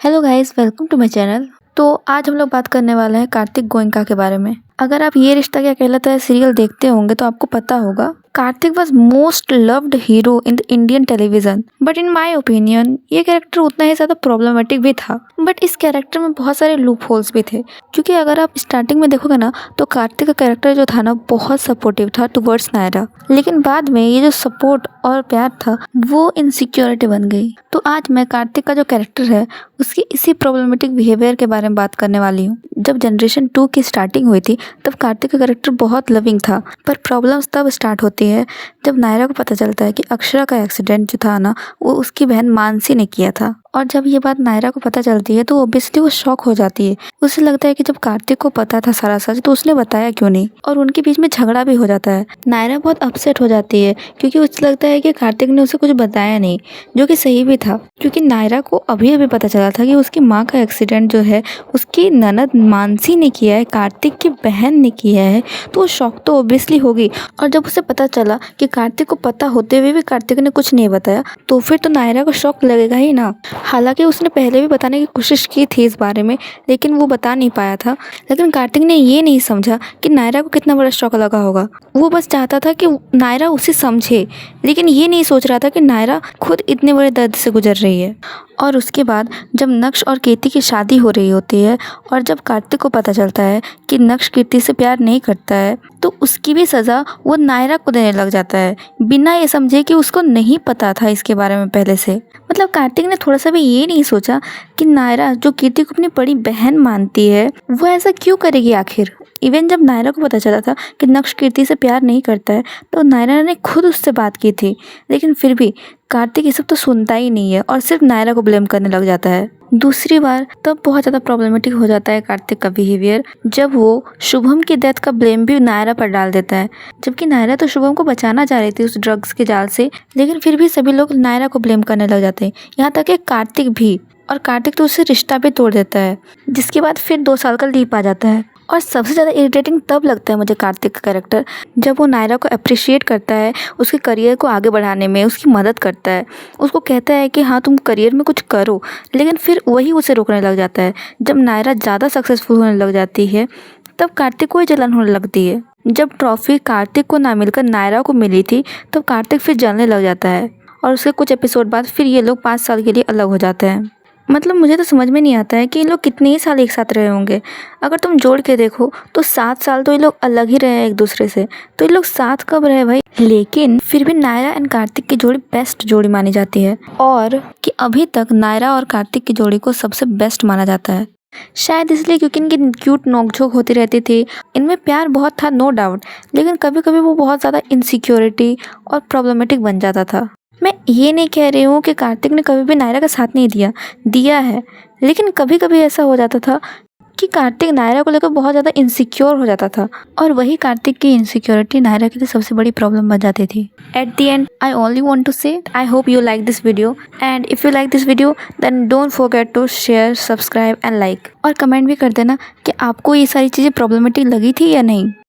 Hello guys, welcome to my channel. तो आज हम लोग बात करने वाले हैं कार्तिक गोयनका के बारे में। अगर आप ये रिश्ता क्या कहलाता है सीरियल देखते होंगे तो आपको पता होगा Kartik was most loved hero in the Indian television. But in my opinion ये कैरेक्टर उतना ही ज्यादा प्रॉब्लमेटिक भी था। बट इस कैरेक्टर में बहुत सारे लूप होल्स भी थे, क्योंकि अगर आप स्टार्टिंग में देखोगे ना तो कार्तिक का कैरेक्टर जो था ना बहुत सपोर्टिव था टुवर्ड्स नायरा, लेकिन बाद में ये जो सपोर्ट और प्यार था वो इनसिक्योरिटी बन गई। तो आज मैं कार्तिक का जो कैरेक्टर है उसकी इसी प्रॉब्लमेटिक बिहेवियर के बारे में बात करने वाली हूँ। जब जनरेशन 2 की स्टार्टिंग हुई थी तब कार्तिक का कैरेक्टर बहुत लविंग था, पर प्रॉब्लम्स तब स्टार्ट होती है जब नायरा को पता चलता है कि अक्षरा का एक्सीडेंट जो था ना वो उसकी बहन मानसी ने किया था। और जब ये बात नायरा को पता चलती है तो ऑब्वियसली वो शॉक हो जाती है। उसे लगता है कि जब कार्तिक को पता था सारा सच तो उसने बताया क्यों नहीं, और उनके बीच में झगड़ा भी हो जाता है। नायरा बहुत अपसेट हो जाती है क्योंकि उसे लगता है कि कार्तिक ने उसे कुछ बताया नहीं, जो कि सही भी था, क्योंकि नायरा को अभी अभी पता चला था कि उसकी माँ का एक्सीडेंट जो है उसकी ननद मानसी ने किया है, कार्तिक की बहन ने किया है। तो शॉक तो ऑब्वियसली होगी। और जब उसे पता चला कि कार्तिक को पता होते हुए भी कार्तिक ने कुछ नहीं बताया तो फिर तो नायरा को शॉक लगेगा ही ना। हालांकि उसने पहले भी बताने की कोशिश की थी इस बारे में, लेकिन वो बता नहीं पाया था। लेकिन कार्तिक ने ये नहीं समझा कि नायरा को कितना बड़ा शॉक लगा होगा। वो बस चाहता था कि नायरा उसे समझे, लेकिन ये नहीं सोच रहा था कि नायरा खुद इतने बड़े दर्द से गुजर रही है। और उसके बाद जब नक्श और कीर्ति की शादी हो रही होती है और जब कार्तिक को पता चलता है कि नक्श कीर्ति से प्यार नहीं करता है तो उसकी भी सज़ा वो नायरा को देने लग जाता है, बिना ये समझे कि उसको नहीं पता था इसके बारे में पहले से। मतलब कार्तिक ने थोड़ा सा भी ये नहीं सोचा कि नायरा जो कीर्ति को अपनी बड़ी बहन मानती है वो ऐसा क्यों करेगी आखिर। इवन जब नायरा को पता चला था कि नक्श कीर्ति से प्यार नहीं करता है तो नायरा ने खुद उससे बात की थी, लेकिन फिर भी कार्तिक ये सब तो सुनता ही नहीं है और सिर्फ नायरा को ब्लेम करने लग जाता है। दूसरी बार तब बहुत ज़्यादा प्रॉब्लमेटिक हो जाता है कार्तिक का बिहेवियर जब वो शुभम की डेथ का ब्लेम भी नायरा पर डाल देता है, जबकि नायरा तो शुभम को बचाना चाह रही थी उस ड्रग्स के जाल से, लेकिन फिर भी सभी लोग नायरा को ब्लेम करने लग जाते हैं, यहाँ तक कि कार्तिक भी। और कार्तिक तो उससे रिश्ता भी तोड़ देता है, जिसके बाद फिर 2 साल का लीप आ जाता है। और सबसे ज़्यादा इरिटेटिंग तब लगता है मुझे कार्तिक का कैरेक्टर जब वो नायरा को अप्रिशिएट करता है, उसके करियर को आगे बढ़ाने में उसकी मदद करता है, उसको कहता है कि हाँ तुम करियर में कुछ करो, लेकिन फिर वही उसे रोकने लग जाता है। जब नायरा ज़्यादा सक्सेसफुल होने लग जाती है तब कार्तिक को ही जलन होने लगती है। जब ट्रॉफी कार्तिक को ना मिलकर नायरा को मिली थी तब कार्तिक फिर जलने लग जाता है, और उसके कुछ एपिसोड बाद फिर ये लोग 5 साल के लिए अलग हो जाते हैं। मतलब मुझे तो समझ में नहीं आता है कि इन लोग कितने ही साल एक साथ रहे होंगे। अगर तुम जोड़ के देखो तो 7 साल तो ये लोग अलग ही रहे हैं एक दूसरे से, तो ये लोग साथ कब रहे भाई। लेकिन फिर भी नायरा एंड कार्तिक की जोड़ी बेस्ट जोड़ी मानी जाती है, और कि अभी तक नायरा और कार्तिक की जोड़ी को सबसे बेस्ट माना जाता है। शायद इसलिए क्योंकि इनकी क्यूट नोकझोंक होती रहती थी, इनमें प्यार बहुत था नो डाउट, लेकिन कभी कभी वो बहुत ज़्यादा इनसिक्योरिटी और प्रॉब्लमेटिक बन जाता था। मैं ये नहीं कह रही हूँ कि कार्तिक ने कभी भी नायरा का साथ नहीं दिया है, लेकिन कभी कभी ऐसा हो जाता था कि कार्तिक नायरा को लेकर बहुत ज़्यादा इनसिक्योर हो जाता था, और वही कार्तिक की इनसिक्योरिटी नायरा के लिए सबसे बड़ी प्रॉब्लम बन जाती थी। At the end I only want to say I hope you like this video, and if you like this video then don't forget to share, subscribe and like, और कमेंट भी कर देना कि आपको ये सारी चीज़ें प्रॉब्लमेटिक लगी थी या नहीं।